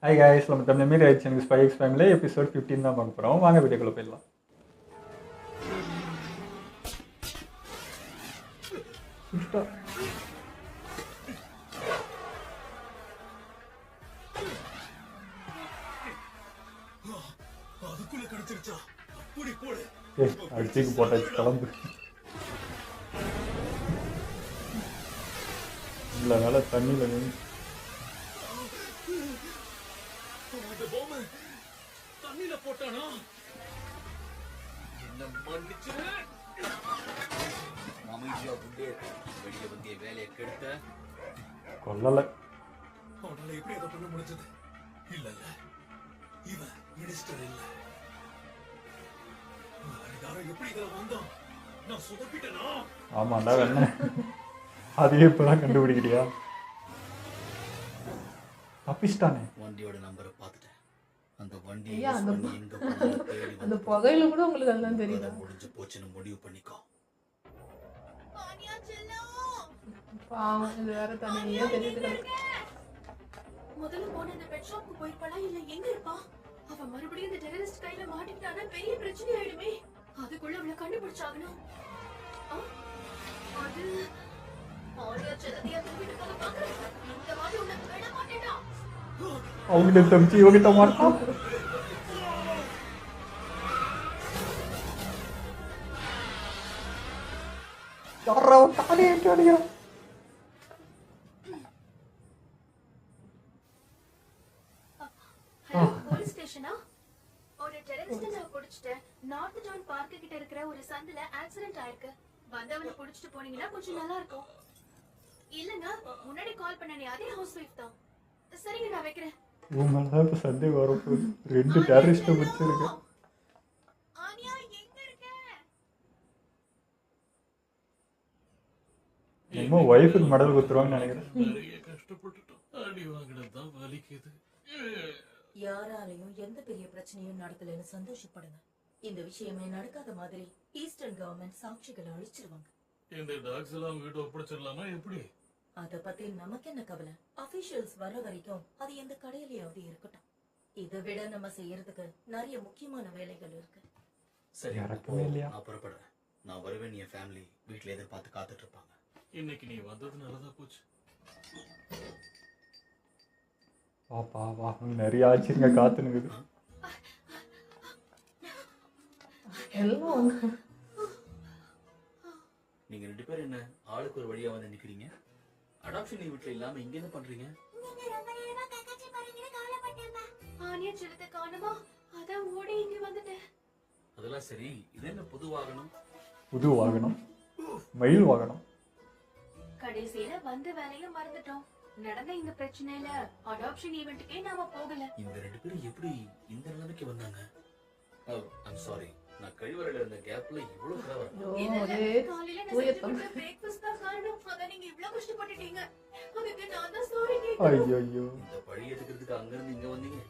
Hi guys, நம்ம தமிழ் மீறி ஆயிடுச்சு. எனக்கு ஸ்பை எக்ஸ் ஃபேமிலி எபிசோட் 15 தான் பார்க்க போகிறோம். வாங்க வீடியோக்குள்ள போயிடலாம். அடிச்சுக்கு போட்டாச்சு, கிளம்பு. இல்லை வேலை தண்ணியில் நின்று தண்ணில போட்டானா? என்ன மன்னிச்சு அமைதியா உள்ளே வெளியே வந்து வேலையை கெடுத்த கொல்லலை. அவனால எப்படி அதை பண்ண முடிஞ்சது? இல்ல இவன் மினிஸ்டர் இல்ல. யாரும் எப்படி இதில் வந்தோம்? நான் சொதப்பிட்டேனா? ஆமாண்டா, என்ன அதையே இப்பதான் கண்டுபிடிக்கிறியா? தப்பிச்சிட்டானே. வண்டியோட நம்பரை பார்த்துட்டேன். அந்த வண்டி அந்த புகையில கூட உங்களுக்கு அதெல்லாம் தெரியுதா? முடிஞ்சு போச்சுன்னு முடிவு பண்ணிக்கோ. பாவம், இது வேற தனியா தெரியுது. முதல்ல போன அந்த பெட் ஷாப்க்கு போயிருப்பாளா இல்ல எங்க இருப்பா? அவ மறுபடியும் இந்த டெரரிஸ்ட் கையில மாட்டிக்கிட்டானா பெரிய பிரச்சனை ஆயிடுமே. அதுக்குள்ள அவளை கண்டுபிடிச்சாகணும். அது ஆரியா செல்லதியா திரும்பிட்டு போக பாக்குறேன். இந்த மாதிரி உனக்கு விட மாட்டேடா. அவங்கிட்ட தம்பிச்சு இவங்கிட்ட மாட்டான். யாரோ தானே ஏற்றி அடிக்கிறான். போலீஸ் ஸ்டேஷனா? ஒரு டெரரிஸ்ட் நான் புடிச்சிட்டேன். நார்த் டவுன் பார்க் கிட்ட இருக்கிற ஒரு சந்துல ஆக்சிடென்ட் ஆயிருக்கு. வந்தவனை புடிச்சிட்டு போனீங்கன்னா கொஞ்சம் நல்லா இருக்கும். இல்லங்க, முன்னாடி கால் பண்ணனே அதே ஹவுஸ் வைஃப் தான். சரிங்க, நான் வைக்கிறேன். இவங்களாம் இப்போ சந்தேகம் வரப்போகுது. 2 டெரரிஸ்ட்டை பிடிச்சிருக்கு. ஆனியா எங்க இருக்க? நம்ம ஒய்ஃபுக்கு மெடல் குத்துருவாங்கன்னு நினைக்கிறேன். நிறைய கஷ்டப்பட்டுட்டோம். அடி வாங்கினது தான் வலிக்குது. யாராலையும் எந்த பெரிய பிரச்சனையும் நடக்கலன்னு சந்தோஷப்படுங்க. இந்த விஷயமே நடக்காத மாதிரி ஈஸ்டர்ன் கவர்மெண்ட் சாட்சிகளை அழிச்சிருவாங்க. இந்த டாக்ஸ் எல்லாம் வீட்டு ஒப்படைச்சிடலாமா எப்படி? அத பத்தி நமக்கு என்ன கவலை? அபிஷியல்ஸ் வர வரைக்கும் அது எந்த கடையிலயாவது இருக்கட்டும். இதை விட நம்ம செய்யறதுக்கு நிறைய முக்கியமான வேலைகள் இருக்கு. சரி, இறக்கமே இல்லையா? நான் புறப்படுறேன். நான் வருவேன். என் ஃபேமிலி வீட்டுல எதிர்பார்த்து காத்துட்டு இருப்பாங்க. இன்னைக்கு நீ வந்தது நல்லதா போச்சு. வாப்பா வா, நிறைய ஆச்சுங்க காத்துனுக்குது. எல்லாம் நீங்க 2 பேரும் என்ன ஆளுக்கு ஒரு வழியா வந்து நிக்கிறீங்க? அடாப்ஷன் வீட்டுல இல்லாம இங்க என்ன பண்றீங்க? ஆனியா செல்லத்தை காணுமா? அதான் ஓடி இங்க வந்துட்டேன். அதெல்லாம் சரி, இது என்ன புது வாகனம்? புது வாகனம், மயில் வாகனம். கடைசியில வந்த வேலையை மறந்துட்டோம். நடந்த இந்த பிரச்சனையில அடாப்ஷன் ஈவென்ட்க்கே நாம போகல. இந்த 2 பேரும் எப்படி இந்த நிலைமைக்கு வந்தாங்க? ஐம் சாரி, நான் கழிவறையில இருந்த கேப்ல இவ்வளவு கலவரம். காலையில நான் செஞ்சு கொடுத்த பிரேக்ஃபாஸ்ட் தான் காரணம். அத நீங்க இவ்ளோ கஷ்டப்பட்டுட்டீங்க. அதுக்கு நான் தான் சாரி கேக்குறேன். ஐயோ, இந்த பழி எடுக்கிறதுக்கு அங்க இருந்து இங்க வந்தீங்க.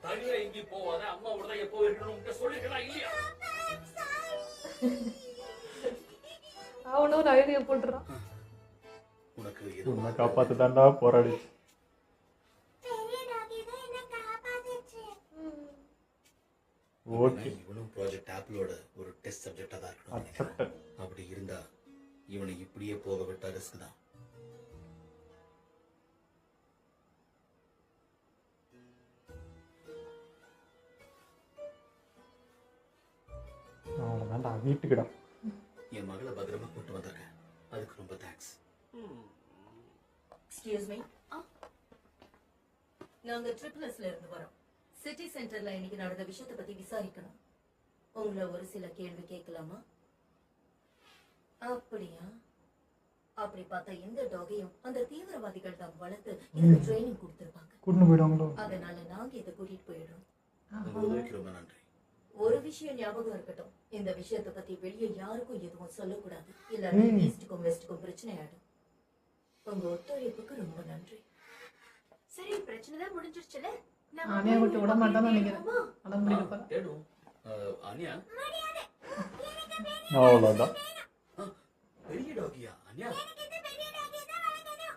தனியா எங்கி போவாத, அம்மாவோட தான் எப்போ இருக்கணும் உங்க சொல்லிருக்கா இல்லையா? அவனும் ஒரு ஐடியா போட்டுறான். உனக்கு உன்னை காப்பாற்ற தாண்டா போராடிச்சு. ஓகே, இவனும் ப்ராஜெக்ட் ஆப்பிளோட ஒரு டெஸ்ட் சப்ஜெக்டா தான் இருக்கணும். அக்செப்ட். அப்படி இருந்தா இவனை இப்படியே போக விட்டா ரிஸ்க் தான். அவ்வளோதான்டா, வீட்டுக்குடா. என் மகளை பத்திரமா கூட்டு வந்திருக்கேன். அதுக்கு ரொம்ப தேங்க்ஸ். எக்ஸ்கியூஸ் மீ, நாங்க ட்ரிபிள்ஸ்ல இருந்து வரோம். சிட்டி சென்டர்ல இன்னைக்கு நடந்த விஷயத்தை பத்தி விசாரிக்கணும். உங்களை ஒரு சில கேள்வி கேட்கலாமா? அப்படியா? அப்படி பார்த்தா எந்த டாகையும் அந்த தீவிரவாதிகள் தான் வளர்த்து இதுக்கு ட்ரைனிங் கொடுத்திருப்பாங்க. கூட்டின்னு போயிடுவாங்களோ? அதனால நாங்க இதை கூட்டிட்டு போயிடுறோம். உங்க உதவிக்கு ரொம்ப நன்றி. ஒரு விஷயம் ஞாபகம் இருக்கட்டும், இந்த விஷயத்தை பத்தி வெளியே யாருக்கும் எதுவும் சொல்லக்கூடாது. இல்ல ஈஸ்டுக்கும் வெஸ்டுக்கும் பிரச்சனை ஆயிடும். உங்க ஒத்துழைப்புக்கு ரொம்ப நன்றி. சரி, பிரச்சனை தான் முடிஞ்சிருச்சுல. ஆனியா விட்டு விட மாட்டான்னு நினைக்கிறேன். அடம் பிடிக்க தேடும். அனியா, அவ்வளோதான். பெரிய டாகியா? அனியா,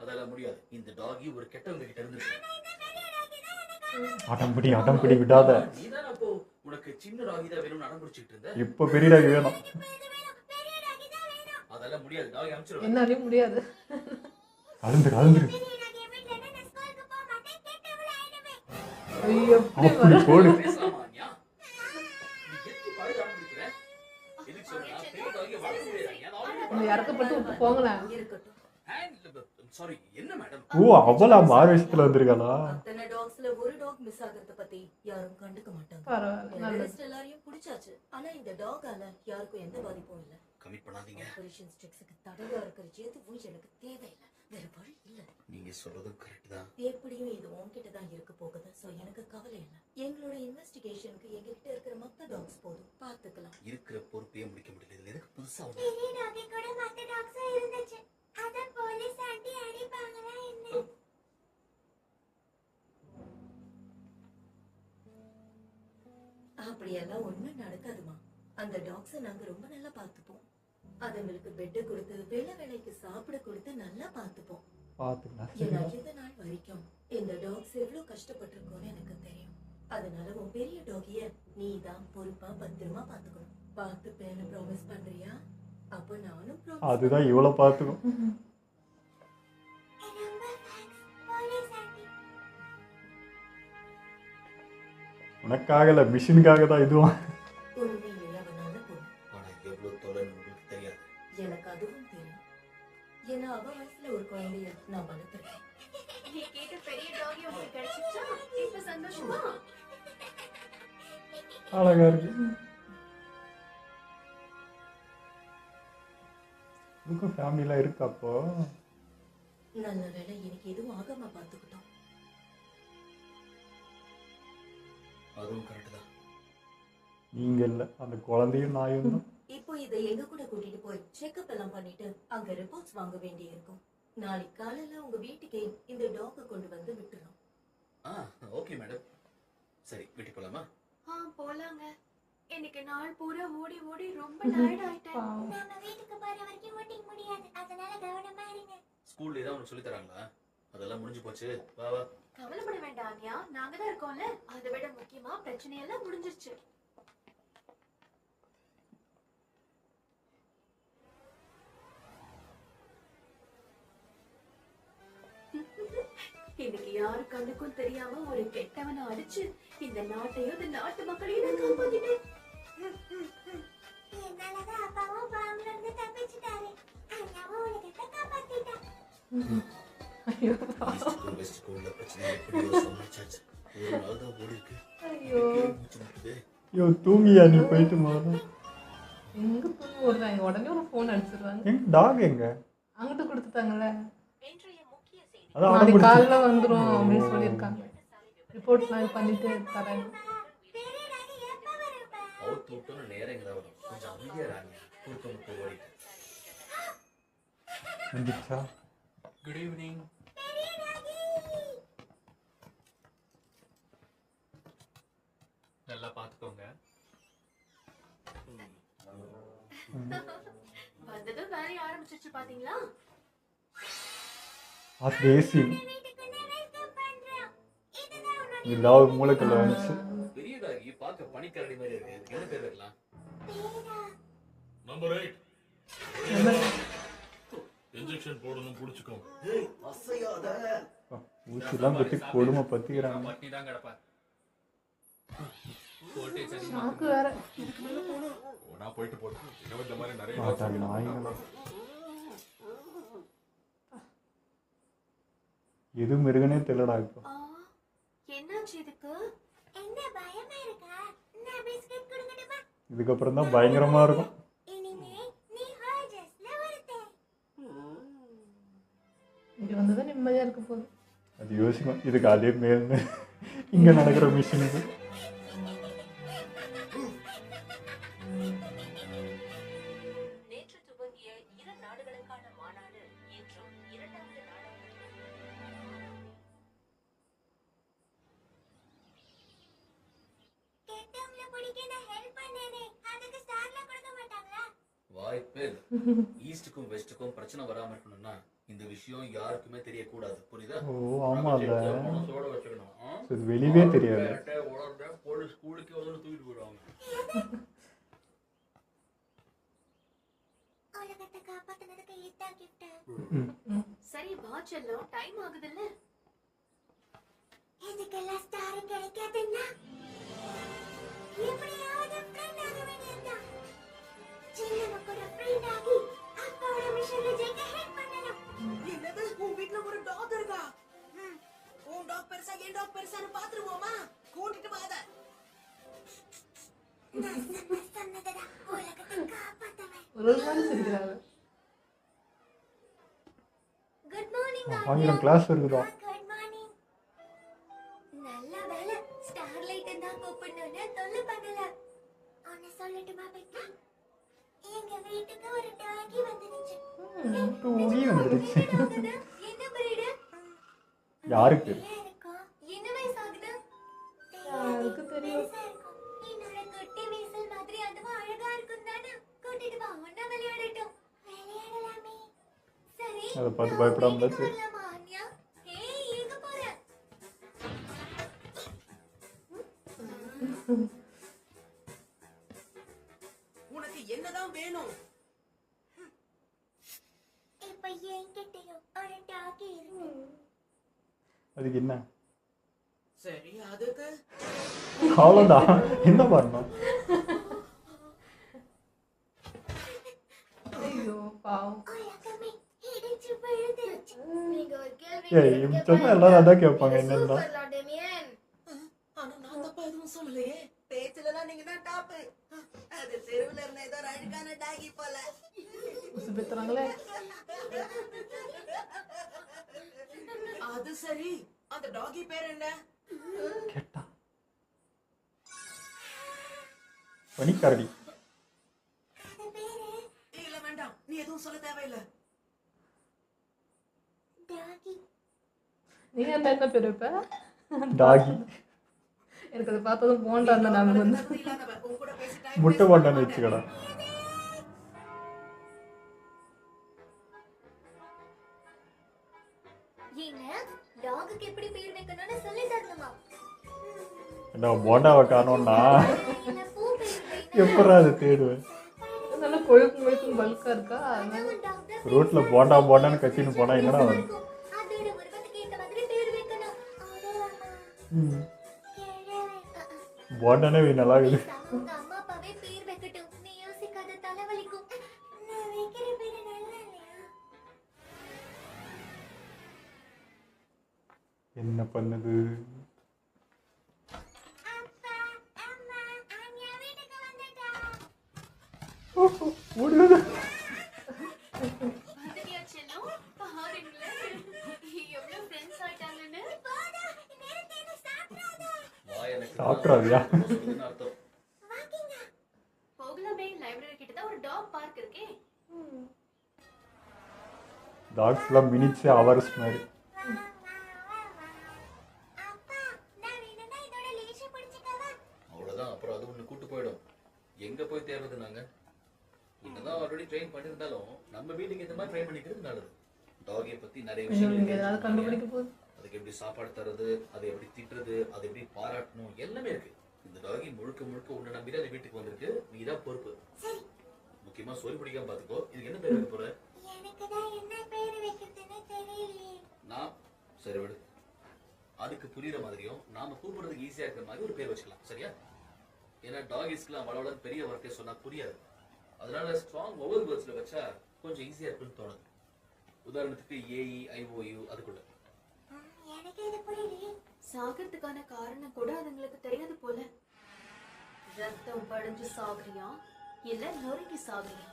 அதெல்லாம் முடியாது. இந்த டாகி ஒரு கெட்டவங்க கிட்ட இருந்து அடம் பிடி விடாத. நீதான் அப்போ உனக்கு சின்ன டாகி தான் வேணும்னு அடம் பிடிச்சிட்டு இருந்த. இப்போ பெரிய டாகி வேணும். அதெல்லாம் முடியாது, டாகி அனுப்பிச்சிருவேன். என்னாலையும் முடியாது. அழுந்துரு. ஐயோ, எப்படி அப்படி போடு. பேசலாமா அண்ணியா? நீ எதுக்கு பழக ஆரம்பிக்கிற? எதுக்கு சொல்றா? பெரிய டாகியை வளர்க்க முடியாது. ஏன் already இந்த இறக்கப்பட்டு விட்டு போங்களேன். இருக்கட்டும். சாரி, என்ன மேடம்? ஓ அவளா மார்வேஷத்துல வந்திருக்காளா? அத்தனை டாக்ஸ்ல ஒரு டாக் மிஸ் ஆகிறத பத்தி யாரும் கண்டுக்க மாட்டாங்க. பரவாயில்ல, நல்லது. Rest எல்லாரையும் பிடிச்சாச்சு. ஆனா இந்த டாகால யாருக்கும் எந்த பாதிப்பும் இல்ல. கமிட் பண்ணாதீங்க. ஆபரேஷன் ஸ்ட்ரிக்ஸ்க்கு தடையா இருக்கிற எதுவும் எனக்கு தேவையில்லை. வேற வழி இல்ல. நீங்க சொல்றதும் கரெக்ட் தான். எப்படியும் இது உன்கிட்ட தான் இருக்க போகுது. சோ எனக்கு கவலை இல்ல. எங்களோட இன்வெஸ்டிகேஷனுக்கு எங்ககிட்ட இருக்கிற மொத்த டாக்ஸ் போதும், பாத்துக்கலாம். இருக்கிற பொறுப்பையே முடிக்க முடியல. இதுல எதுக்கு புதுசா ஒண்ணு? பெரிய டாகி கூட மத்த டாக்ஸும் இருந்துச்சு. அத போலீஸ் ஆண்டி அடிப்பாங்களா என்ன? அப்படியெல்லாம் ஒண்ணும் நடக்காதுமா. அந்த டாக்ஸை நாங்க ரொம்ப நல்லா பாத்துப்போம். அதுங்களுக்கு பெட்டு கொடுத்து வேலைக்கு சாப்பிட கொடுத்து நல்லா பாத்துப்போம். பாத்துக்கலாம். ஏன்னா இந்த நாள் வரைக்கும் இந்த டாக்ஸ் எவ்வளவு கஷ்டப்பட்டிருக்கோன்னு எனக்கு தெரியும். அதனால உன் பெரிய டாகிய நீ தான் பொறுப்பா பத்திரமா பாத்துக்கணும். பாத்துப்பேன்னு ப்ராமிஸ் பண்றியா? அப்ப நானும் promise அதுதான் இவ்வளவு பாத்துக்கும். ரொம்ப thanks, போலீஸ் ஆண்டி. உனக்காகல மிஷினுக்காக தான் இதுவும். உண்மையிலேயே அவ நல்ல பொண்ணு. ஆனா எவ்வளவு தொலைன்னு உங்களுக்கு தெரியாது. எனக்கு அதுவும் தெரியும். ஏன்னா அவ வயசுல ஒரு குழந்தைய நான் வளர்த்துருக்கேன். நீ கேட்ட பெரிய டாகி உங்களுக்கு கிடைச்சிச்சா? இப்ப சந்தோஷமா? அழகா இருக்கு. இதுக்கும் ஃபேமிலிலாம் இருக்கு அப்போ. நல்ல வேளை எனக்கு எதுவும் ஆகாம பாத்துக்கிட்டோம். அதுவும் கரெக்ட் தான். நீங்க இல்ல, அந்த குழந்தையும் நாயும் தான். இப்போ இதை எங்க கூட கூட்டிட்டு போய் செக்அப் எல்லாம் பண்ணிட்டு அங்க ரிப்போர்ட்ஸ் வாங்க வேண்டி இருக்கும். நாளைக்கு காலையில உங்க வீட்டுக்கு இந்த டாக கொண்டு வந்து விட்டுறோம். Okay madam. சரி, வீட்டுக்கு போலாமா? போலாங்க. இன்னைக்கு நாள் பூரா ஓடி ஓடி ரொம்ப டயர்ட் ஆயிட்டேன். பாவம். நம்ம வீட்டுக்கு போற வரைக்கும் ஓட்டிக்க முடியாது. அதனால கவனமா இருங்க. ஸ்கூல்ல ஏதாவது உனக்கு சொல்லி தராங்களா? அதெல்லாம் முடிஞ்சு போச்சு. வா வா. கவலைப்பட வேண்டாம் அண்ணியா, நாங்க தான் இருக்கோம்ல. அதை விட முக்கியமா பிரச்சனை எல்லாம் முடிஞ்சிருச்சு. இன்னைக்கு யாரு கண்ணுக்கும் தெரியாம ஒரு கெட்டவனை அடிச்சு இந்த நாட்டையும் இந்த நாட்டு மக்களையும் நான் காப்பாத்திட்டேன். என்னாலதான் அப்பாவும் பாம்புல இருந்து தப்பிச்சுட்டாரு. அண்ணாவும் உலகத்தை காப்பாத்திட்டான். ஐயோ, ஈஸ்ட் வெஸ்ட் ஸ்கூல்ல பிரச்சனை எப்படியோ சமாளிச்சாச்சு. ஒரு நாள் தான் ஓடி இருக்கு. ஐயோ. மூச்சு முட்டுது. ஐயோ தூங்கியா நீ போயிட்டு முதல்ல. எங்க தூங்க வருதாங்க? உடனே ஒரு ஃபோன் அடிச்சிருவாங்க. எங்க டாக் எங்க? அங்கிட்ட கொடுத்துட்டாங்கல்ல. அதான் நாளைக்கு அடம் காலைல வந்துரும் அப்படின்னு சொல்லியிருக்காங்க. ரிப்போர்ட் நான் பண்ணிட்டு தரேன். அவுத்து விட்டோன்னு நேரம் இங்க தான் வரும். கொஞ்சம் அமைதியா ராணியா. தூக்கம் விட்டு ஓடிட்டு. வந்துச்சா? Good evening. நல்லா பாத்துக்கோங்க. வந்ததும் வேலைய ஆரம்பிச்சிருச்சு பாத்தீங்களா? அது ஏசி. இல்ல மூளைக்குள்ள வந்துச்சு. பெரிய டாகி பார்க்க பனிக்கரடி மாதிரி இருக்கு. இதுக்கு என்ன பேர் வைக்கலாம்? நம்பர் 8 இன்ஜெக்ஷன் போடணும், புடிச்சுக்கோ. ஏய், அசையாத. ஊசிலாம் பத்தி கொடுமை பத்திக்கிறாங்க. பட்னி தான் கிடப்பா. வோல்டேஜ் ஷாக்கு வேற. நான் போயிட்டு போறேன். இந்த மாதிரி நிறைய அதான் நாய்ங்களா. எது மிருகனே தெரியலடா இப்போ. என்னாச்சு இதுக்கு? என்ன பயமா இருக்கா? நான் பிஸ்கட் கொடுக்கணுமா? இதுக்கப்புறம் தான் பயங்கரமா இருக்கும். இனிமே நீ ஹாஜஸ்ல வரதே. இங்க வந்தது நிம்மதியா இருக்க போகுது. அது யோசிக்கும். இதுக்கு அதே மேல்னு இங்க நடக்கிற மிஷினுக்கு. நேற்று துவங்கிய 2 நாடுகளுக்கான மாநாடு இன்றும் 2வது நாடாக கெட்டவங்கள பிடிக்க நான் ஹெல்ப் பண்ணேனே. அதுக்கு ஸ்டார்ல கொடுக்க மாட்டாங்களா? வாய்ப்பே இல்லை. ஈஸ்டுக்கும் வெஸ்ட்டுக்கும் பிரச்சனை வராம இருக்கணும்னா இந்த விஷயம் யாருக்குமே தெரியக்கூடாது, புரியுதா? ஓ ஆமாம்ல, மனசோட வச்சுக்கணும். இது வெளியவே தெரியாது. போலீஸ் ஸ்கூலுக்கு வந்து தூக்கிட்டு போயிடுவாங்க. உலகத்தை காப்பாத்துனதுக்கு இதுதான் gift. சரி வா செல்லம், டைம் ஆகுதுல்ல. இதுக்கெல்லாம் ஸ்டார் கிடைக்காதுன்னா எப்படியாவது ஃப்ரெண்ட் ஆக வேண்டியதுதான். செல்லம்மா கூட ஃப்ரெண்ட் ஆகி அப்பாவோட மிஷன்ல ஜெயிக்க ஹெல்ப் பண்ணணும். என்னது உன் வீட்ல ஒரு டாக் இருக்கா? உன் டாக் பெருசா என் டாக் பெருசான்னு பாத்துருவோமா? கூட்டிட்டு வாத. நான் சொன்னதடா, உலகத்தை காப்பாத்தவன். ஒரு நாள் சிரிக்கிறாங்க. குட் மார்னிங் ஆங்கிலம் கிளாஸ் இருக்குதா? Good morning. நல்ல வேலை, ஸ்டார் லைட் தான் கூப்பிடணும்னு தொல்லை பண்ணல. உன்னை சொல்லட்டுமா பெட்டி? எங்க வீட்டுக்கு ஒரு டாகி வந்துருச்சு. டூடி வந்துருச்சு. என்ன பிரீடு? யாருக்கு? என்ன வயசு ஆகுது? யாருக்கு தெரியும்? பெருசா இருக்கும். என்னோட குட்டி வீசல் மாதிரி அதுவும் அழகா இருக்கும் தானே. கூட்டிட்டு வா, ஒண்ணா விளையாடட்டும். விளையாடலாமே. சரி, அதை பார்த்து பயப்படாம தான் சரி. வரலாமா அன்யா? ஏய், எங்க போற? உனக்கு என்னதான் வேணும்? இப்ப என்கிட்டயும் ஒரு டாகி இருக்கு. அதுக்கு என்ன? சரி, அதுக்கு அவ்வளோதான். என்ன பண்ணணும்? ஐயோ பாவம். உலகமே இடிச்சு விழுந்துருச்சு. நீங்க ஒரு கேள்வி ஏய் இப்படி சொன்னா எல்லாரும் அதான் கேட்பாங்க. என்னன்னா ஆனா நான் தப்பா எதுவும் சொல்லலையே. பேச்சுலலாம் நீங்க தான் டாப். அது தெருவுல இருந்த ஏதோ ஒரு அழகான டாகி போல. உசு பெத்துறாங்களே. அது சரி, அந்த டாகி பேர் என்ன? கேட்டா பனிக்காரடி. அது பேரு இல்ல வேண்டாம், நீ எதுவும் சொல்ல தேவையில்லை. டாகி. நீங்க என்ன பேர் வைப்ப? டாகி. எனக்கு அதை பார்த்ததும் போண்டா அந்த ஞாபகம் வந்து. தகுதி இல்லாதவ. உன் கூட பேசி time முட்டை waste போட்டான்னு பண்ண வச்சுக்கடா. என்ன டாகுக்கு எப்படி பேர் வைக்கணும்னு சொல்லி தரணுமா? என்ன போண்டாவை காணோம்னா என்ன பூ பேர் வைக்கணும்? எப்படா அது தேடுவேன்? நல்லா கொழுக்கும் கொழுக்கும் பல்கா இருக்கா. அதனால டாக்டர் ரோட்ல போண்டா போண்டான்னு கத்தின்னு போனா என்னடா வரும்? அதோட உருவத்துக்கு ஏத்த மாதிரி பேர் வைக்கணும். அவ்வளவுதானா? ம். கிழவன். போண்டானே நல்லா இருக்குது. உங்க அம்மா அப்பாவே பேர் வைக்கட்டும். நீ யோசிக்காத, தலைவலிக்கும். நான் வைக்கிற பேரு நல்லா இல்லையா? என்ன பண்ணுது? அப்பா, அம்மா, அண்ணியா வீட்டுக்கு வந்துட்டா. ஓடுது. வந்துட்டியா செல்லம்? பாருங்களேன், எவ்வளவு ஃப்ரெண்ட்ஸ் ஆயிட்டாங்கன்னு. போடா, நேரத்தை சாப்பிடாத. சாப்பிட்றாதியா? அர்த்தம். வாக்கிங்க. போகலாமே, லைப்ரரி கிட்ட தான் ஒரு டாக் பார்க் இருக்கே. டாக்ஸ்லாம் மினிட்ஸ் ஹவர்ஸ் மாதிரி. அப்பா, நான் வேணும்னா இதோட லேஷை பிடிச்சுக்கவா? அவ்வளவுதான், அப்புறம் அது ஒண்ணு கூட்டு போயிடும். எங்க போய் தேடுறது நாங்க? என்னதான் ஆல்ரெடி ட்ரெயின் பண்ணியிருந்தாலும் நம்ம வீட்டுக்கு இந்த மாதிரி ட்ரெயின் பண்ணிக்கிறது நல்லது. டாகியை பத்தி நிறைய நீங்க விஷயங்கள் ஏதாவது தெரிஞ்சுக்கணும். கண்டுபிடிக்க போகுது. அதுக்கு எப்படி சாப்பாடு தர்றது, அதை எப்படி திட்டுறது, அதை எப்படி பாராட்டணும், எல்லாமே இருக்கு. இந்த டாகி முழுக்க முழுக்க உன்னை நம்பி தான் வீட்டுக்கு வந்திருக்கு. நீதான் பொறுப்பு. சரி, முக்கியமா சொல்லி பிடிக்காம பாத்துக்கோ. இதுக்கு என்ன பேர் வைக்க போற? எனக்கு தான் என்ன பேர் வைக்கிறதுன்னு தெரியலையே. நான் சரி விடு. அதுக்கு புரியுற மாதிரியும் நாம கூப்பிடுறதுக்கு ஈஸியா இருக்கிற மாதிரி ஒரு பேர் வச்சுக்கலாம், சரியா? ஏன்னா டாகிஸ்க்குலாம் வளவள பெரிய வார்த்தையை சொன்னா புரியாது. அதனால ஸ்ட்ராங் வவல் வேர்ட்ஸ்ல வச்சா கொஞ்சம் ஈஸியா இருக்குன்னு தோணுது. உதாரணத்துக்கு ஏஇ ஐஓயு அதுக்குள்ள. எனக்கு இது புரியலையே. சாகிறதுக்கான காரணம் கூட அதுங்களுக்கு தெரியாது போல. ரத்தம் படிஞ்சு சாகுறியா இல்ல நொறுங்கி சாகுறியா?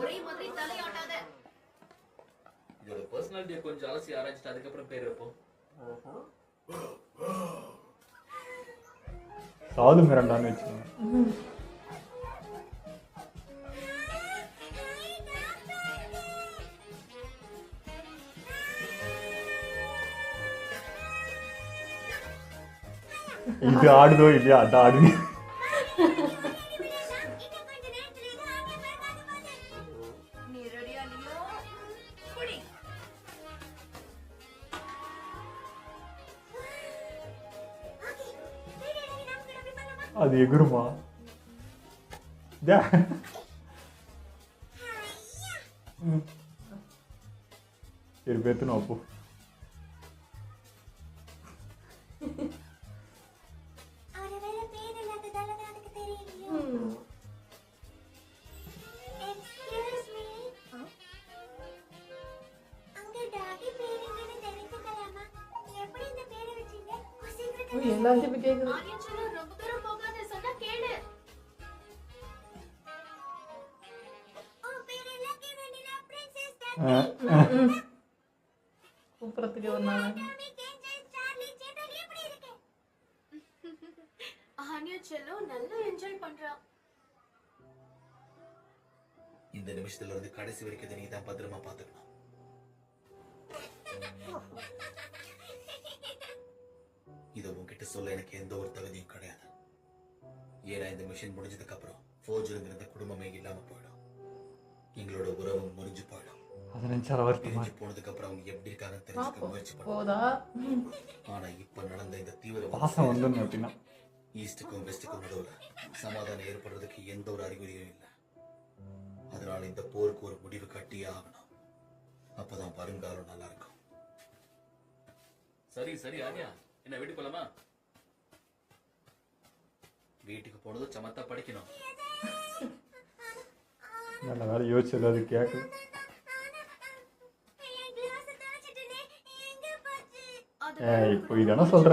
ஒரே மாதிரி தலையாட்டாத. இதோட பர்சனாலிட்டியை கொஞ்சம் அலசி ஆராய்ச்சிட்டு அதுக்கப்புறம் பேர் வைப்போம். சாது மிரண்டான்னு வச்சுக்கோங்க. இது ஆடுதோ இல்லையா? அதான் ஆடுங்க. இன்னும் கொஞ்ச நேரத்துல இது ஆட்டே பார்க்காது போது. அது எகுருமா ஜா. சரி பேத்துணும் அப்போ. எல்லாத்தையும் இப்ப கேக்குது. ஆரியன் செல்லம் ரொம்ப தூரம் போகாத சொன்னா கேளு. கூப்பிடறதுக்கு ஒரு நாள். ஆரியன் செல்லம் நல்லா என்ஜாய் பண்றான். இந்த நிமிஷத்துல இருந்து கடைசி வரைக்கும் இதை நீதான் பத்திரமா பாத்துக்கணும். இதை உன்கிட்ட சொல்ல எனக்கு எந்த ஒரு தகுதியும் கிடையாது. ஏன்னா இந்த மிஷன் முடிஞ்சதுக்கு அப்புறம் ஃபோர்ஜுங்கிற குடும்பமே இல்லாம போயிடும். எங்களோட உறவு முறிஞ்சு போயிடும். அது நினைச்சால வருத்தமா பிரிஞ்சு போனதுக்கு அப்புறம் அவங்க எப்படி இருக்காங்கன்னு தெரிஞ்சுக்க முயற்சி போதா பண்ணுவோம். ஆனா இப்ப நடந்த இந்த பாசம் தீவிர வந்துடணும் அப்படின்னா. ஈஸ்டுக்கும் வெஸ்டுக்கும் நடுவுல சமாதானம் ஏற்படுறதுக்கு எந்த ஒரு அறிகுறியும் இல்லை. அதனால இந்த போருக்கு ஒரு முடிவு கட்டியே ஆகணும். அப்பதான் வருங்காலம் நல்லா இருக்கும். சரி சரி ஆரியா, என்ன வீட்டுக்கு போலாமா? வீட்டுக்கு போனதும் சமத்தா படிக்கணும். நல்ல வேலை யோசிச்சது அது கேட்கல. இப்போ இதானே சொல்ற,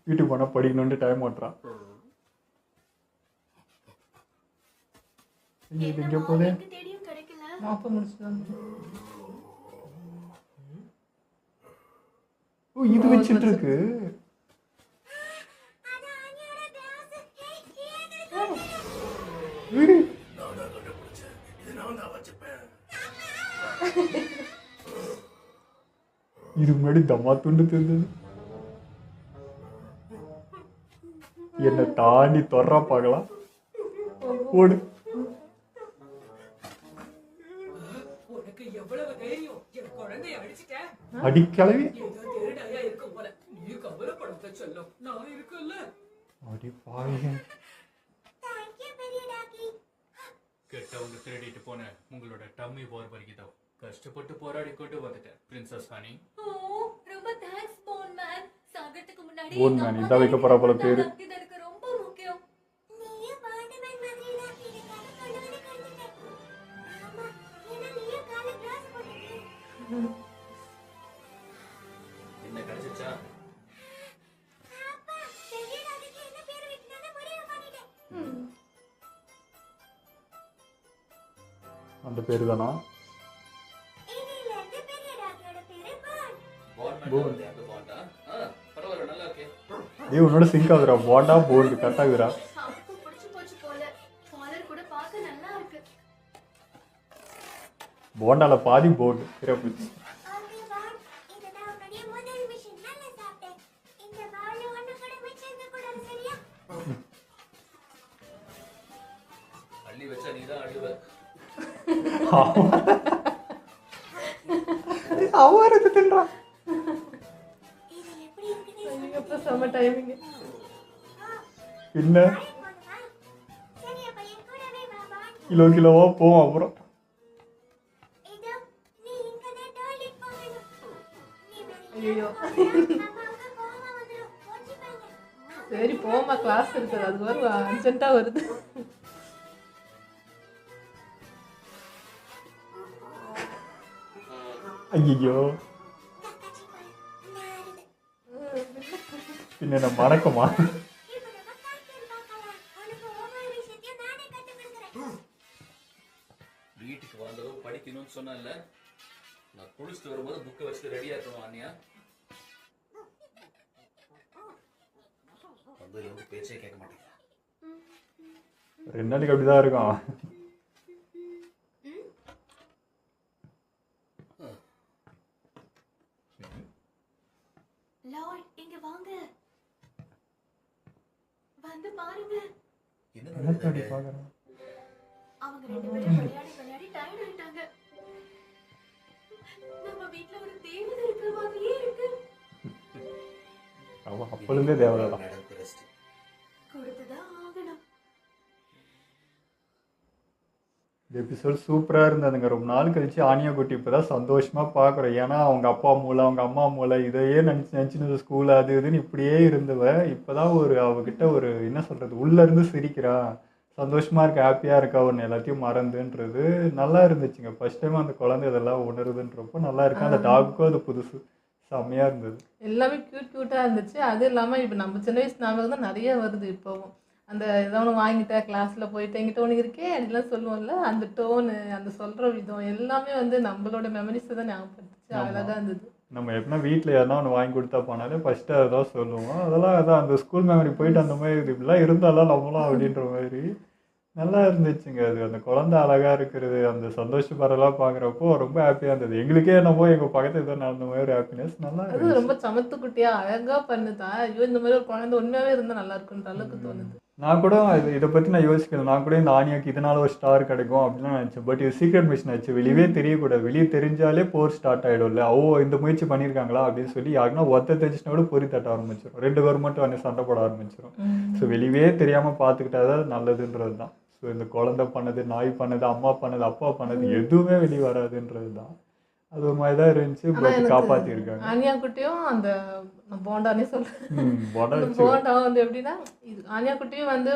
வீட்டுக்கு போனா படிக்கணும்னு டைம் ஓட்டுறான். இது எங்க போகுது? தேடியும் கிடைக்கல. மாப்ப முடிச்சுட்டு வந்து. ஓ இது வச்சிட்டு இருக்கு. இது முன்னாடி தம்மா துண்டு தெரிஞ்சது. என்னை தாண்டி தொர்றா பார்க்கலாம். ஓடு. உனக்கு எவ்வளவு தைரியம் என் குழந்தைய அடிச்சிட்ட? அடிக்கலவி. ஏதோ திருடாயா இருக்கும் போல. நீ கவலைப்படாத செல்லம், நான் இருக்கேன்ல. அடி பாவிங்க. கெட்டவங்க திருடிட்டு போன உங்களோட டம்மி போர் பறிக்கிட்டோம். கஷ்டப்பட்டு போராடி கொண்டு வந்துட்டேன் பிரின்சஸ் ஹனி. ரொம்ப தேங்க்ஸ் போன் மேன். சாகறதுக்கு முன்னாடி போன் மேன் இதான் வைக்க போறா போல பேரு. இது எனக்கு ரொம்ப முக்கியம். நீயே பாண்டமேன் மாதிரி தான் இதுக்காக கொண்டு வந்து கண்டிட்டேன். ஆமா, ஏன்னா நீயே காலை கிளாஸ் போட்டுட்டு. என்ன கிடைச்சிச்சா? அப்பா, பெரிய டாக்டருக்கு என்ன பேர் வைக்கணும்னு முடிவு பண்ணிட்டேன். அந்த பேரு தானா? இனில இருந்து பெரிய டாக்டரோட பேரு பாண்ட். பாண்ட் வந்து அந்த பாண்டா? பரவாயில்ல, நல்லா இருக்கே. ஏய் உன்னோட சிங்க் ஆகுதுடா. பாண்டா போல்டு கரெக்டா இருக்குடா. அவனுக்கு பிடிச்சு போச்சு போல. காலர் கூட பார்க்க நல்லா இருக்கு. போண்டால பாதி போல்டு சிறப்பு. ஓகே பாண்ட், இதுதான் உன்னுடைய முதல் மிஷன். நல்லா சாப்பிட்டேன். இந்த பால் ஒண்ணு கூட மிச்சம் இருக்க கூடாது, சரியா? அள்ளி வச்சா நீதான் அழுவ. அவருக்கு தின்றான். இது எப்படி இருக்குன்னு அதுக்கப்புறம் செம்ம டைமிங். பின்ன போடுவா. சரி, அப்ப என் கூடவே வா பாண்ட். கிலோ கிலோவா போவோம் அப்புறம். இதோ, நீ இங்கதான் டாய்லெட் போகணும். நீ ஐயோ. வெளியே அம்மாவுக்கு கோவம் வந்துரும். போச்சுப்பாங்க. சரி போமா, கிளாஸ் இருக்குது. அது வரும் அர்ஜென்ட்டா வருது. ஐயோ தக்காச்சி பால் நாருது. பின்ன என்ன மணக்குமா? இப்ப நம்ம கார்ட்டூன் பார்க்கலாம். உனக்கு ஒவ்வொரு விஷயத்தையும் நானே கத்துக் கொடுக்குறேன். வீட்டுக்கு வந்ததும் படிக்கணும்னு சொன்னேன்ல. நான் குளிச்சுட்டு வரும்போது புக்கை வச்சுட்டு ரெடியா இருக்கணும் அண்ணியா. வந்து பேச்சே கேட்க மாட்டேங்க. 2 நாளைக்கு அப்படிதான் இருக்கும். லார்ட், இங்க வாங்க. வந்து பாருங்க. என்ன என்னத்தடி நடக்குது? பாக்குறேன். அவங்க 2 பேரும் விளையாடி விளையாடி டயர்ட் ஆயிட்டாங்க. நம்ம வீட்ல ஒரு தேவதை இருக்கிற மாதிரியே இருக்கு. அவன் அப்பொழுதே தேவதை தான். மேடம்க்கு ரெஸ்ட். கொடுத்துதான் ஆகணும். இந்த எபிசோட் சூப்பராக இருந்ததுங்க. ரொம்ப நாள் கழிச்சு ஆனியா குட்டி இப்போ தான் சந்தோஷமாக பார்க்குறோம். ஏன்னா அவங்க அப்பா மூளை அவங்க அம்மா மூளை இதையே நினச்சின்னு ஸ்கூல் அது இதுன்னு இப்படியே இருந்தவ இப்போ தான் அவகிட்ட ஒரு என்ன சொல்கிறது உள்ளேருந்து சிரிக்கிறா, சந்தோஷமாக இருக்கா, ஹாப்பியாக இருக்கா, ஒன்று எல்லாத்தையும் மறந்துன்றது நல்லா இருந்துச்சுங்க. ஃபர்ஸ்ட் டைம் அந்த குழந்தை இதெல்லாம் உணருதுன்றப்போ நல்லா இருக்கு. அந்த டாக்குக்கும் அது புதுசு செம்மையாக இருந்தது. எல்லாமே க்யூட்டாக இருந்துச்சு. அது இல்லாமல் இப்போ நம்ம சின்ன வயசு ஞாபகம் தான் நிறைய வருது இப்போவும். அந்த ஏதோ ஒன்று வாங்கிட்டேன் கிளாஸில் போயிட்டு எங்கிட்ட ஒன்று இருக்கே அப்படிலாம் சொல்லுவோம்ல, அந்த டோனு அந்த சொல்கிற விதம் எல்லாமே வந்து நம்மளோட மெமரிஸை தான் ஞாபகப்படுத்துச்சு. அழகாக இருந்தது. நம்ம எப்படின்னா வீட்டில் எதனா ஒன்று வாங்கி கொடுத்தா போனாலே ஃபஸ்ட்டு அதான் சொல்லுவோம். அதெல்லாம் அதான் அந்த ஸ்கூல் மெமரி போயிட்டு அந்த மாதிரி இப்படிலாம் இருந்தாலும் நம்மளாம் அப்படின்ற மாதிரி நல்லா இருந்துச்சுங்க. அது அந்த குழந்தை அழகாக இருக்கிறது அந்த சந்தோஷப்படலாம் பார்க்குறப்போ ரொம்ப ஹாப்பியாக இருந்தது. எங்களுக்கே என்னமோ எங்கள் பக்கத்தில் ஏதோ நடந்த மாதிரி ஒரு ஹாப்பினஸ் நல்லா அது இருந்துச்சு. ரொம்ப சமத்து குட்டியாக அழகாக பண்ணுதா. ஐயோ இந்த மாதிரி ஒரு குழந்தை உண்மையாகவே இருந்தால் நல்லா இருக்குன்ற அளவுக்கு தோணுது. நான் கூட இதை பற்றி நான் யோசிக்கிறேன். நான் கூட இந்த ஆனியாக்கு இதனால ஒரு ஸ்டார் கிடைக்கும் அப்படின்னு நினச்சேன். பட் இது சீக்ரெட் மிஷன் ஆச்சு. வெளியே தெரியக்கூடாது. வெளியே தெரிஞ்சாலே போர் ஸ்டார்ட் ஆகிடும்ல. இந்த முயற்சி பண்ணியிருக்காங்களா அப்படின்னு சொல்லி யாருன்னா ஒருத்தர் தெரிஞ்சுனா கூட பொறி தட்ட ஆரம்பிச்சிடும். 2 பேரும் மட்டும் வந்து சண்டை போட ஆரம்பிச்சிடும். ஸோ வெளியே தெரியாமல் பார்த்துக்கிட்டா தான் நல்லதுன்றது தான். ஸோ இந்த குழந்தை பண்ணது, நாய் பண்ணது, அம்மா பண்ணது, அப்பா பண்ணது எதுவுமே வெளியே வராதுன்றது தான். அது ஒரு மாதிரி தான் இருந்துச்சு. பட் காப்பாற்றிருக்காங்க. ஆனியா குட்டியும் அந்த போண்டானே சொல்கிறேன். போண்டாவும் வந்து எப்படின்னா இது ஆனியா குட்டியும் வந்து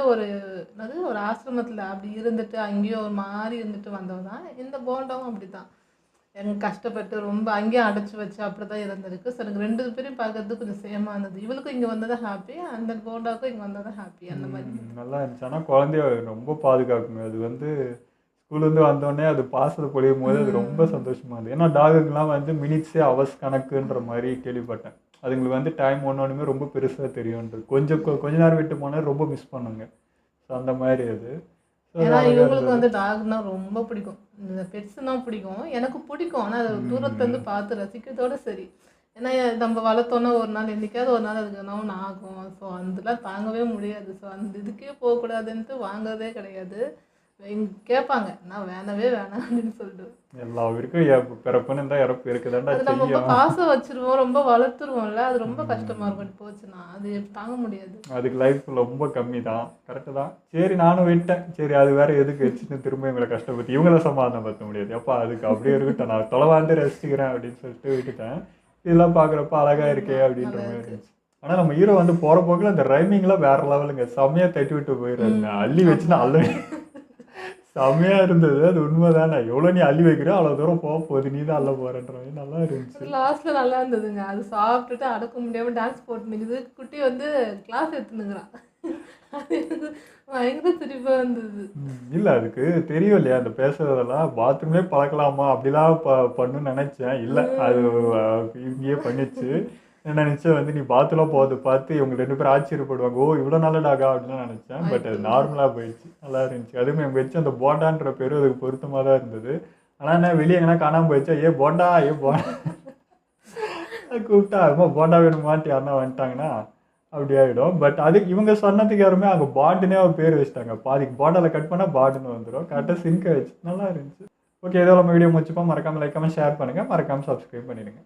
ஒரு ஆசிரமத்தில் அப்படி இருந்துட்டு அங்கேயும் ஒரு மாதிரி இருந்துட்டு வந்தவ தான். இந்த போண்டாவும் அப்படி தான் எனக்கு கஷ்டப்பட்டு ரொம்ப அங்கேயும் அடைச்சி வச்சு அப்படி தான் இருந்திருக்கு. ஸோ எனக்கு 2 பேரையும் பார்க்கறது கொஞ்சம் சேமாக இருந்தது. இவளுக்கும் இங்கே வந்ததான் ஹாப்பி, அந்த போண்டாவுக்கும் இங்கே வந்ததான் ஹாப்பி. அந்த மாதிரி நல்லா இருந்துச்சு. ஆனால் குழந்தைய ரொம்ப பாதுகாக்குங்க. அது வந்து ஸ்கூல்லேருந்து வந்தோடனே அது பாசத்தை பொழியும் போது அது ரொம்ப சந்தோஷமாக இருந்தது. ஏன்னா டாகுங்கெலாம் வந்து மினிட்ஸே அவர்ஸ் கணக்குன்ற மாதிரி கேள்விப்பட்டேன். அதுங்களுக்கு வந்து டைம் ஒன்றுமே ரொம்ப பெருசாக தெரியும்ன்றது. கொஞ்ச நேரம் விட்டு போனால் ரொம்ப மிஸ் பண்ணுங்க. ஸோ அந்த மாதிரி அது. ஏன்னா இவங்களுக்கு வந்து டாக்னா ரொம்ப பிடிக்கும். இந்த பெட்ஸ்னா பிடிக்கும். எனக்கு பிடிக்கும். ஆனால் அது தூரத்துலேருந்து பார்த்து ரசிக்கிறதோட சரி. ஏன்னா நம்ம வளர்த்தோன்னா ஒரு நாள் என்றைக்காவது ஒரு நாள் அதுக்கு என்ன ஆகும். ஸோ அதெல்லாம் தாங்கவே முடியாது. ஸோ அந்த இதுக்கே போகக்கூடாதுன்ட்டு வாங்குறதே கிடையாது. கேட்பாங்க நான் வேணவே வேணாம் அப்படின்னு சொல்லிட்டு. எல்லா உயிருக்கும் பிறப்புன்னு இருந்தால் இறப்பு இருக்குதாண்டா. அது நம்ம ரொம்ப பாசம் வச்சிருவோம், ரொம்ப வளர்த்துருவோம்ல. அது ரொம்ப கஷ்டமா இருக்கும் போச்சுன்னா. அது தாங்க முடியாது. அதுக்கு லைஃப் ரொம்ப கம்மி தான். கரெக்டு தான். சரி நானும் விட்டேன். சரி அது வேற எதுக்கு வச்சுன்னு திரும்ப இவங்களை கஷ்டப்பட்டு இவங்கள சமாதானப்படுத்த முடியாது. எப்பா அதுக்கு அப்படியே இருக்கட்டும், நான் தொலைவாந்து ரசிக்கிறேன் அப்படின்னு சொல்லிட்டு விட்டுட்டேன். இதெல்லாம் பார்க்குறப்ப அழகா இருக்கே அப்படின்ற மாதிரி இருந்துச்சு. ஆனால் நம்ம ஹீரோ வந்து போகிற போக்கில் அந்த ரைமிங்லாம் வேற லெவலுங்க. செம்மையாக தட்டி விட்டு போயிடுறாங்க. அள்ளி வச்சுன்னா அல்ல செம்மையாக இருந்தது. அது உண்மை தானே. எவ்வளோ நீ அள்ளி வைக்கிற அவ்வளோ தூரம் போக போகுது, நீ தான் அள்ள போகிறன்ற மாதிரி நல்லா இருந்துச்சு. லாஸ்ட்ல நல்லா இருந்ததுங்க. அது சாப்பிட்டுட்டு அடக்க முடியாமல் டான்ஸ் போட்டு நிற்குது. குட்டி வந்து கிளாஸ் எடுத்துனுக்குறான். அது எனக்கு பயங்கர சிரிப்பாக இருந்தது. இல்லை அதுக்கு தெரியும் இல்லையா அந்த பேசுறதெல்லாம். பாத்ரூம்லேயே பழக்கலாமா அப்படிலாம் பண்ணுன்னு நினச்சேன். இல்லை அது இங்கேயே பண்ணிச்சு. என்ன நினச்சேன் வந்து நீ பாத்ரூம்லாம் போகிறது பார்த்து இவங்க 2 பேரும் ஆச்சரியப்படுவாங்க. இவ்வளோ நல்ல டாகா அப்படின்னு நினச்சேன். பட் அது நார்மலாக போயிடுச்சு. நல்லா இருந்துச்சு. அதுவுமே எங்கள் வச்சு அந்த போண்டான்ற பேர் அதுக்கு பொருத்தமாக தான் இருந்தது. ஆனால் என்ன வெளியே எங்கன்னா காணாமல் போயிடுச்சா போண்டா போண்டா கூப்பிட்டா அதுமா போண்டா வேணுமான்ட்டு யாருன்னா வந்துட்டாங்கன்னா அப்படி ஆகிடும். பட் அதுக்கு இவங்க சொன்னதுக்கு யாருமே அங்கே பாண்டுனே ஒரு பேர் வச்சுட்டாங்க. பாதிக்கு பாண்டாவில் கட் பண்ணால் பாண்டுன்னு வந்துடும். கரெக்டாக சிங்க் ஆயிடுச்சு. நல்லா இருந்துச்சு. ஓகே, ஏதோ நம்ம வீடியோ முடிச்சுப்போம். மறக்காமல் லைக் கமெண்ட் ஷேர் பண்ணுங்கள். மறக்காமல் சப்ஸ்கிரைப் பண்ணிடுங்க.